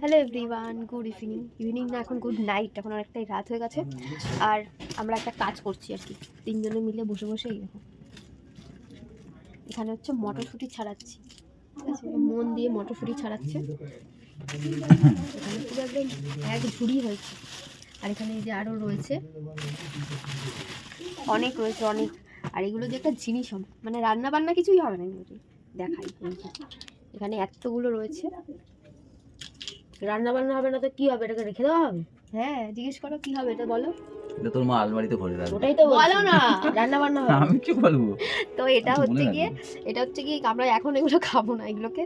Hello everyone, good evening না, এখন good night. এখন অনেকটাই রাত হয়ে গেছে আর আমরা একটা কাজ করছি আর কি, তিনজনে মিলে বসে বসে এইরকম। এখানে হচ্ছে মটরশুঁটি ছাড়াচ্ছি, ঠিক আছে? মন দিয়ে মটরশুঁটি ছাড়াচ্ছে, এখানে পুরো একদম এক ঝুড়ি হয়েছে। আর এখানে এই যে আরও রয়েছে, অনেক রয়েছে অনেক। আর এগুলো যে একটা জিনিস হবে, মানে রান্না বান্না কিছুই হবে না, এগুলো দেখাই। এখানে এতগুলো রয়েছে, রান্না বান্না হবে না তো কি হবে? এটাকে রেখে দেওয়া হবে? হ্যাঁ, জিজ্ঞেস করো কি হবে এটা, বলো। এটা তোর মা আলমারিতে ভরে রাখবে। ওটাই তো বলো না। রান্না বান্না হবে। আমি কি বলবো? তো এটা হচ্ছে গিয়ে, আমরা এখন এগুলো খাবো না, এগুলোকে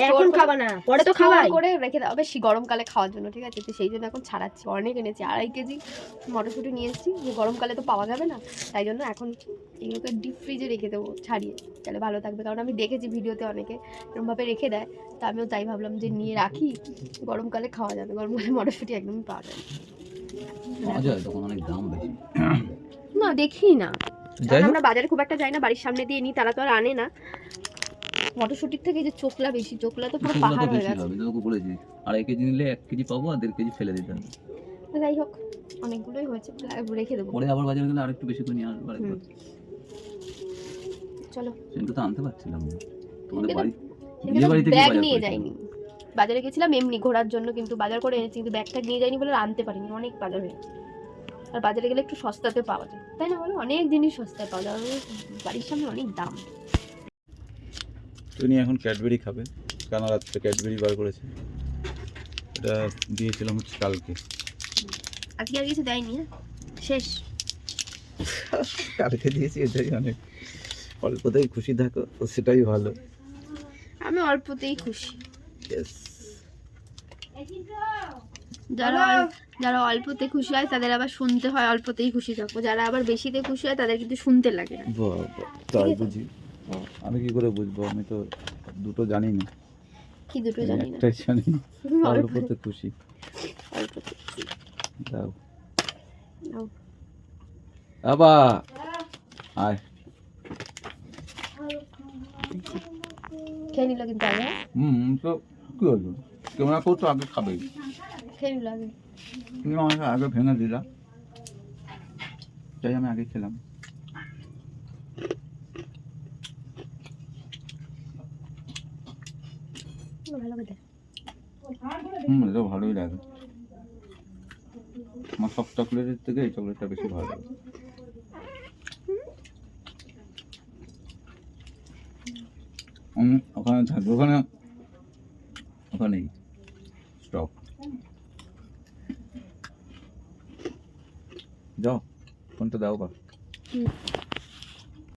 এখন খাবা না, পরে তো খাবাই। করে রেখে দেওয়া হবে গরমকালে খাওয়ার জন্য, ঠিক আছে? তো সেই জন্য এখন ছাড়াচ্ছি। অনেক এনেছি, 2.5 কেজি মটরশুঁটি নিয়ে এসেছি, যে গরমকালে তো পাওয়া যাবে না, তাই জন্য এখন এগুলোকে ডিপ ফ্রিজে রেখে দেবো ছাড়িয়ে, তাহলে ভালো থাকবে। কারণ আমি দেখেছি ভিডিওতে অনেকে এরকমভাবে রেখে দেয়, তো আমিও তাই ভাবলাম যে নিয়ে রাখি, গরমকালে খাওয়া যাবে। গরমকালে মটরশুঁটি একদমই পাওয়া যায় মজা, তখন অনেক দাম বেশি। না, দেখি না, যাই হোক, আমরা বাজারে খুব একটা যাই না, বাড়ির সামনে দিয়ে নিই, তারা তো আর আনে না। মটরশুটির থেকে যে চোকলা বেশি, চোকলা তো পুরো শুকনো তো পাহাড় হয়ে বেশি গেছে। হবে, তোকে বলেছি 2.5 কেজি নিলে 1 কেজি পাবো আর 1.5 কেজি ফেলে দিতে হবে। যাই হোক, অনেকগুলোই হয়েছে, রেখে দেবো। পরে আবার বাজারে গেলে আরেকটু বেশি করে নিয়ে আসবো আরেকবার। চলো, সেটা তো আনতে পারছিলাম না, তোমাদের সেটা বাড়ি সেটা বিয়ে বাড়ি থেকে ব্যাগ বাজার নিয়ে করেছিলাম। যাইনি, বাজারে গেছিলাম এমনি ঘোরার জন্য, কিন্তু বাজার করে এনেছি, কিন্তু ব্যাগটা নিয়ে যাইনি বলে আর আনতে পারিনি, অনেক বাজার হয়েছে। আর বাজারে গেলে একটু সস্তাতে পাওয়া যায়, তাই না বলো? অনেক জিনিস সস্তায় পাওয়া যায়, আমাদের বাড়ির সামনে অনেক দাম। তুমি এখন ক্যাডবেরি খাবে, কেন রাত্রে ক্যাডবেরি বার করেছে। এটা দিয়েছিলাম হচ্ছে কালকে, আজকে আর কিছু দেয়নি, হ্যাঁ শেষ। কালকে দিয়েছি, এটাই অনেক। অল্পতেই খুশি থাকো তো সেটাই ভালো। আমি অল্পতেই খুশি। Yes. যারা অল্পতে খুশি হয় তাদের আবার শুনতে হয় অল্পতেই খুশি থাকো, যারা আবার বেশিতে খুশি হয় তাদের কিন্তু শুনতে লাগে না। বাবা, তাই বুঝি? আমি কি করে বুঝবো? আমি তো দুটো জানি না। কি দুটো জানি না? একটাই জানি, অল্প- অল্পতে খুশি। অল্পতে খুশি। দাও নাও। বাবা, আয়। খেয়ে নিল কিন্তু আগে, তো কি হলো? তোমরা কেউ তো আগে খাবে, খেয়ে নিল আগে। তুমি আমাকে আগে ভেঙে দিলা, তাই আমি আগে খেলাম। ভালো করে দেখ। এটা ভালোই লাগে। আমার সব চকলেটের থেকে এই চকলেটটা বেশি ভালো লাগে। ওখানে থাকবে, ওখানেই স্টপ। যাও, ফোনটা দাও বা।